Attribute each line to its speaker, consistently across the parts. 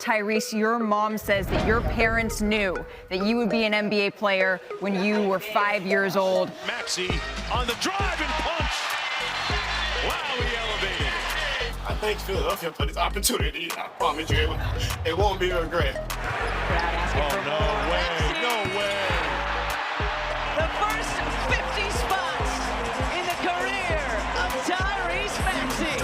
Speaker 1: Tyrese, your mom says that your parents knew that you would be an NBA player when you were 5 years old.
Speaker 2: Maxey on the drive and punch. Wow, he elevated it.
Speaker 3: I thank Philadelphia for this opportunity. I promise you, it won't be a regret.
Speaker 2: Oh, no way, no way.
Speaker 4: The first 50 spots in the career of Tyrese Maxey.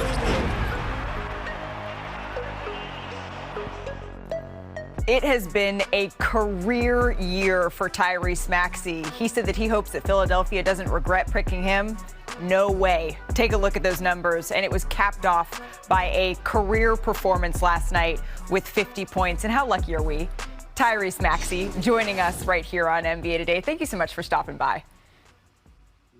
Speaker 1: It has been a career year for Tyrese Maxey. He said that he hopes that Philadelphia doesn't regret picking him. No way. Take a look at those numbers, and it was capped off by a career performance last night with 50 points. And how lucky are we? Tyrese Maxey joining us right here on NBA Today. Thank you so much for stopping by.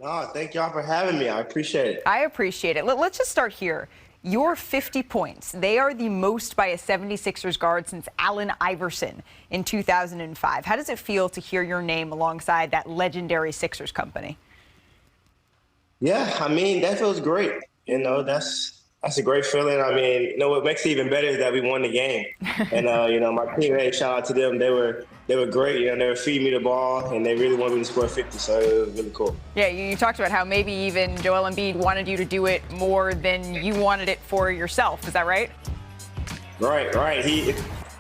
Speaker 3: No, thank y'all for having me. I appreciate it.
Speaker 1: I appreciate it. Let's just start here. Your 50 points, they are the most by a 76ers guard since Allen Iverson in 2005. How does it feel to hear your name alongside that legendary Sixers company?
Speaker 3: Yeah, I mean, that feels great. You know, that's a great feeling. I mean, you know, what makes it even better is that we won the game. And, you know, my teammates, shout out to them. They were great. You know, they were feeding me the ball, and they really wanted me to score 50, so it was really cool.
Speaker 1: Yeah, you talked about how maybe even Joel Embiid wanted you to do it more than you wanted it for yourself. Is that right?
Speaker 3: Right.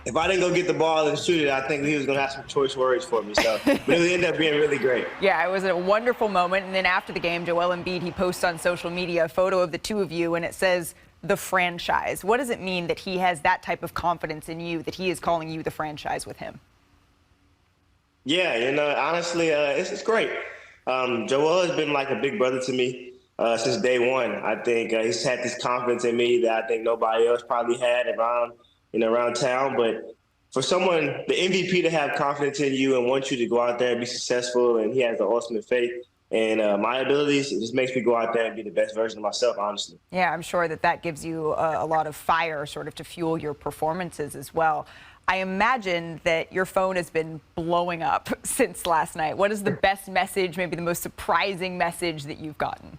Speaker 3: If I didn't go get the ball and shoot it, I think he was going to have some choice words for me. So but it ended up being really great.
Speaker 1: Yeah, it was a wonderful moment. And then after the game, Joel Embiid, he posts on social media a photo of the two of you, and it says, the franchise. What does it mean that he has that type of confidence in you, that he is calling you the franchise with him?
Speaker 3: Yeah, you know, honestly, it's great. Joel has been like a big brother to me since day one. I think he's had this confidence in me that I think nobody else probably had around town. But for someone, the MVP, to have confidence in you and want you to go out there and be successful, and he has the ultimate faith in my abilities, it just makes me go out there and be the best version of myself, honestly.
Speaker 1: Yeah, I'm sure that gives you a lot of fire sort of to fuel your performances as well. I imagine that your phone has been blowing up since last night. What is the best message, maybe the most surprising message that you've gotten?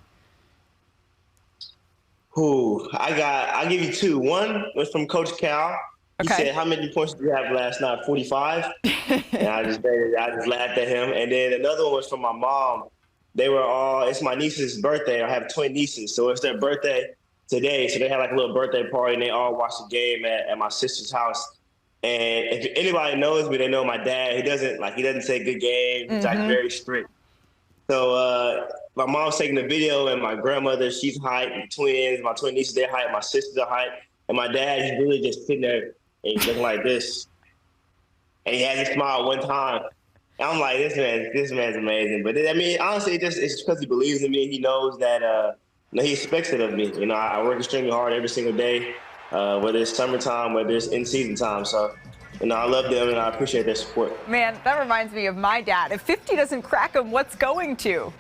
Speaker 3: I'll give you two. One was from Coach Cal. He said, "How many points did you have last night? 45?" And I just laughed at him. And then another one was from my mom. It's my niece's birthday. I have twin nieces, so it's their birthday today. So they had like a little birthday party, and they all watched the game at my sister's house. And if anybody knows me, they know my dad. He doesn't say good game. He's like very strict. So my mom's taking the video, and my grandmother, she's hype. My twin nieces, they're hype. My sisters are hype. And my dad, he's really just sitting there and he's looking like this. And he hasn't smiled one time. And I'm like, this man's amazing. But I mean, honestly, it's because he believes in me. He knows that he expects it of me. You know, I work extremely hard every single day, whether it's summertime, whether it's in season time. So, you know, I love them and I appreciate their support.
Speaker 1: Man, that reminds me of my dad. If 50 doesn't crack him, what's going to?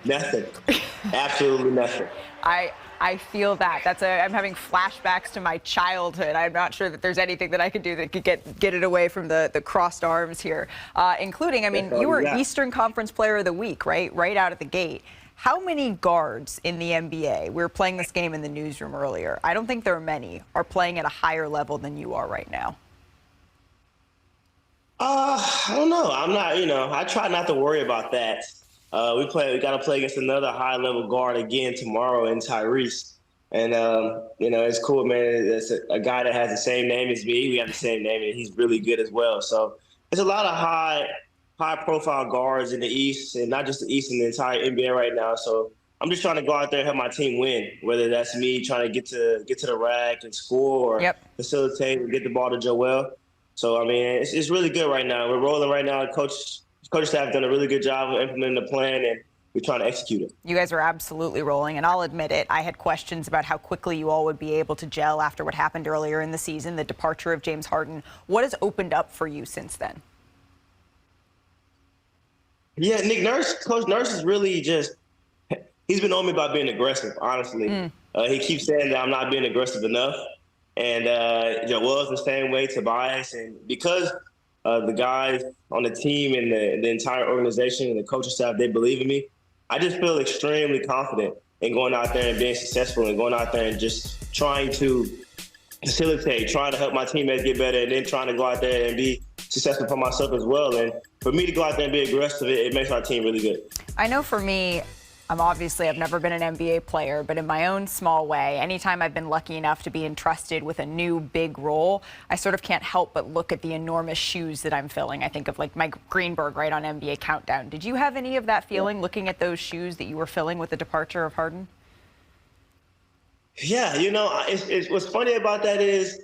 Speaker 3: Nothing. Absolutely nothing.
Speaker 1: I feel that. I'm having flashbacks to my childhood. I'm not sure that there's anything that I could do that could get it away from the crossed arms here, including, I mean, you were Eastern Conference Player of the Week, right? Right out of the gate. How many guards in the NBA, we were playing this game in the newsroom earlier, I don't think there are many, are playing at a higher level than you are right now?
Speaker 3: I don't know. I'm not, I try not to worry about that. We got to play against another high-level guard again tomorrow in Tyrese. And, it's cool, man. It's a guy that has the same name as me. We have the same name, and he's really good as well. So there's a lot of high-profile guards in the East, and not just the East, in the entire NBA right now. So I'm just trying to go out there and help my team win, whether that's me trying to get to the rack and score or facilitate and get the ball to Joel. So, I mean, it's really good right now. We're rolling right now. Coach staff done a really good job of implementing the plan, and we're trying to execute it.
Speaker 1: You guys are absolutely rolling, and I'll admit it. I had questions about how quickly you all would be able to gel after what happened earlier in the season, the departure of James Harden. What has opened up for you since then?
Speaker 3: Yeah, Coach Nurse is really he's been on me about being aggressive, honestly. He keeps saying that I'm not being aggressive enough. And Joel's the same way, Tobias. And because the guys on the team and the entire organization and the coaching staff, they believe in me, I just feel extremely confident in going out there and being successful and going out there and just trying to facilitate, trying to help my teammates get better, and then trying to go out there and be successful for myself as well. And for me to go out there and be aggressive, it makes our team really good.
Speaker 1: I know for me, I've never been an NBA player, but in my own small way, anytime I've been lucky enough to be entrusted with a new big role, I sort of can't help but look at the enormous shoes that I'm filling. I think of like Mike Greenberg right on NBA Countdown. Did you have any of that feeling looking at those shoes that you were filling with the departure of Harden?
Speaker 3: Yeah, what's funny about that is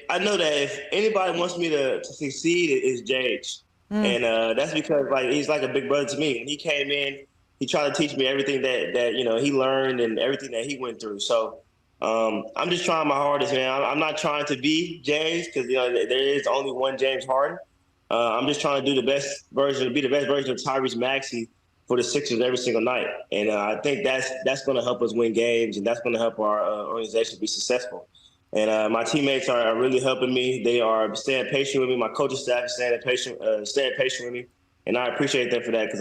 Speaker 3: I know that if anybody wants me to succeed, it's James. And that's because he's like a big brother to me. And he came in, he tried to teach me everything that he learned and everything that he went through. So I'm just trying my hardest, man. I'm not trying to be James because there is only one James Harden. I'm just trying to be the best version of Tyrese Maxey for the Sixers every single night. And I think that's going to help us win games, and that's going to help our organization be successful. And my teammates are really helping me. They are staying patient with me. My coaching staff is staying patient with me. And I appreciate them for that because,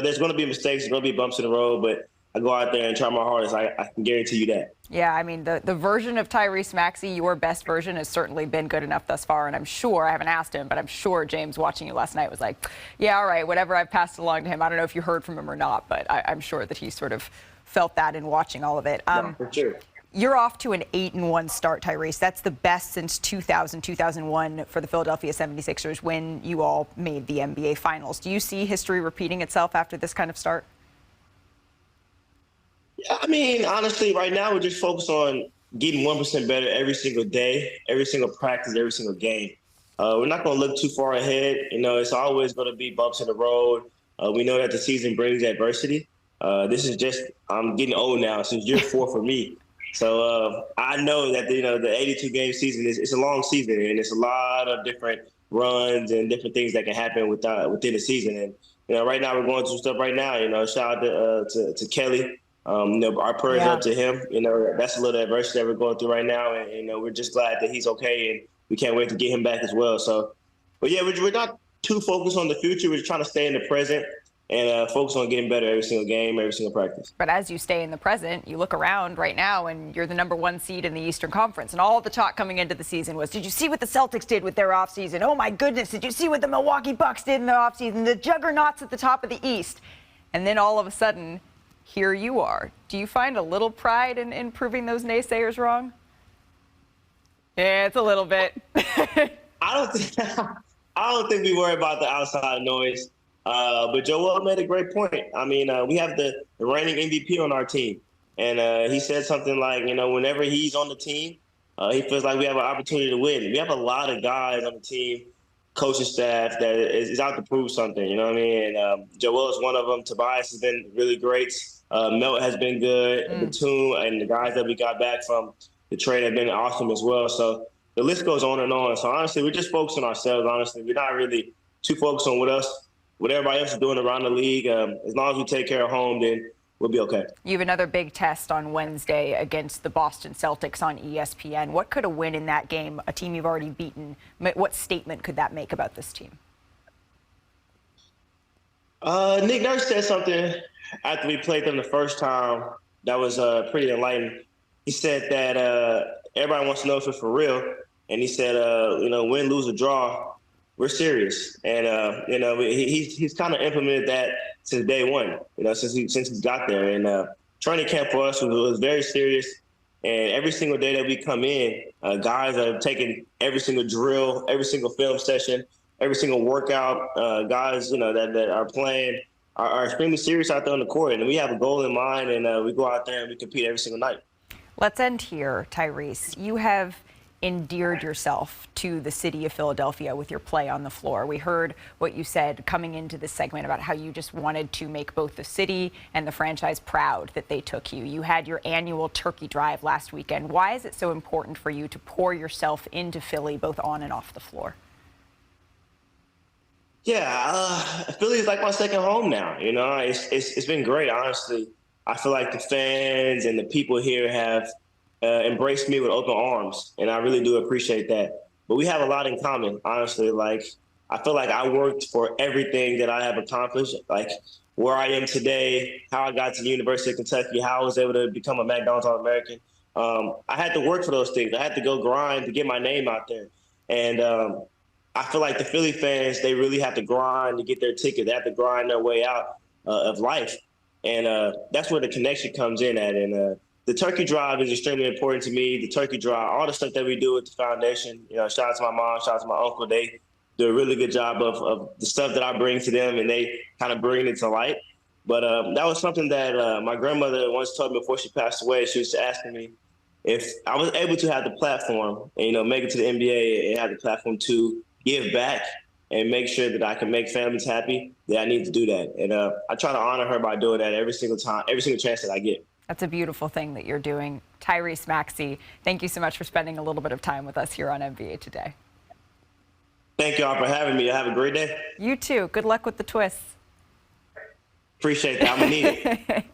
Speaker 3: there's going to be mistakes. There's going to be bumps in the road, but I go out there and try my hardest. I can guarantee you that.
Speaker 1: Yeah, I mean, the version of Tyrese Maxey, your best version, has certainly been good enough thus far. And I'm sure, I haven't asked him, but I'm sure James watching you last night was like, yeah, all right, whatever I've passed along to him. I don't know if you heard from him or not, but I'm sure that he sort of felt that in watching all of it.
Speaker 3: Yeah, for sure.
Speaker 1: You're off to an 8-1 start, Tyrese. That's the best since 2000-2001 for the Philadelphia 76ers when you all made the NBA Finals. Do you see history repeating itself after this kind of start?
Speaker 3: Yeah, I mean, honestly, right now we're just focused on getting 1% better every single day, every single practice, every single game. We're not going to look too far ahead. It's always going to be bumps in the road. We know that the season brings adversity. This is just, I'm getting old now, so it's year 4 for me. So I know that the 82-game season it's a long season, and it's a lot of different runs and different things that can happen within the season. And right now we're going through stuff right now. Shout out to Kelly. Our prayers up to him. That's a little adversity that we're going through right now, and we're just glad that he's okay, and we can't wait to get him back as well. So, but yeah, we're not too focused on the future. We're just trying to stay in the present and focus on getting better every single game, every single practice.
Speaker 1: But as you stay in the present, you look around right now and you're the #1 seed in the Eastern Conference. And all the talk coming into the season was, did you see what the Celtics did with their offseason? Oh, my goodness, did you see what the Milwaukee Bucks did in their offseason? The juggernauts at the top of the East. And then all of a sudden, here you are. Do you find a little pride in proving those naysayers wrong? Yeah, it's a little bit.
Speaker 3: I don't think we worry about the outside noise. But Joel made a great point. I mean, we have the reigning MVP on our team. And he said something like, whenever he's on the team, he feels like we have an opportunity to win. We have a lot of guys on the team, coaching staff, that is out to prove something, you know what I mean? And Joel is one of them. Tobias has been really great. Melt has been good. Batum and the guys that we got back from the trade have been awesome as well. So the list goes on and on. So honestly, we're just focused on ourselves, honestly. We're not really too focused on what everybody else is doing around the league. As long as we take care of home, then we'll be okay.
Speaker 1: You have another big test on Wednesday against the Boston Celtics on ESPN. What could a win in that game, a team you've already beaten, what statement could that make about this team?
Speaker 3: Nick Nurse said something after we played them the first time that was pretty enlightening. He said that everybody wants to know if it's for real. And he said, win, lose, or draw, we're serious. And, he's kind of implemented that since day one, since he got there. And training camp for us was very serious. And every single day that we come in, guys are taking every single drill, every single film session, every single workout. Guys, that are playing are extremely serious out there on the court. And we have a goal in mind, and we go out there and we compete every single night.
Speaker 1: Let's end here, Tyrese. You have endeared yourself to the city of Philadelphia with your play on the floor. We heard what you said coming into this segment about how you just wanted to make both the city and the franchise proud that they took you. You had your annual turkey drive last weekend. Why is it so important for you to pour yourself into Philly, both on and off the floor?
Speaker 3: Yeah, Philly is like my second home now. It's been great, honestly. I feel like the fans and the people here have embraced me with open arms, and I really do appreciate that. But we have a lot in common, honestly. Like, I feel like I worked for everything that I have accomplished, like where I am today, how I got to the University of Kentucky, how I was able to become a McDonald's All-American. I had to work for those things. I had to go grind to get my name out there. And I feel like the Philly fans, they really have to grind to get their ticket. They have to grind their way out of life. And that's where the connection comes in at. And the turkey drive is extremely important to me. The turkey drive, all the stuff that we do with the foundation, shout out to my mom, shout out to my uncle. They do a really good job of the stuff that I bring to them, and they kind of bring it to light. But that was something that my grandmother once told me before she passed away. She was asking me if I was able to have the platform and, make it to the NBA and have the platform to give back and make sure that I can make families happy, that I need to do that. And I try to honor her by doing that every single time, every single chance that I get.
Speaker 1: That's a beautiful thing that you're doing. Tyrese Maxey, thank you so much for spending a little bit of time with us here on NBA Today.
Speaker 3: Thank y'all for having me. Have a great day.
Speaker 1: You too. Good luck with the twists.
Speaker 3: Appreciate that. I'm going to need it.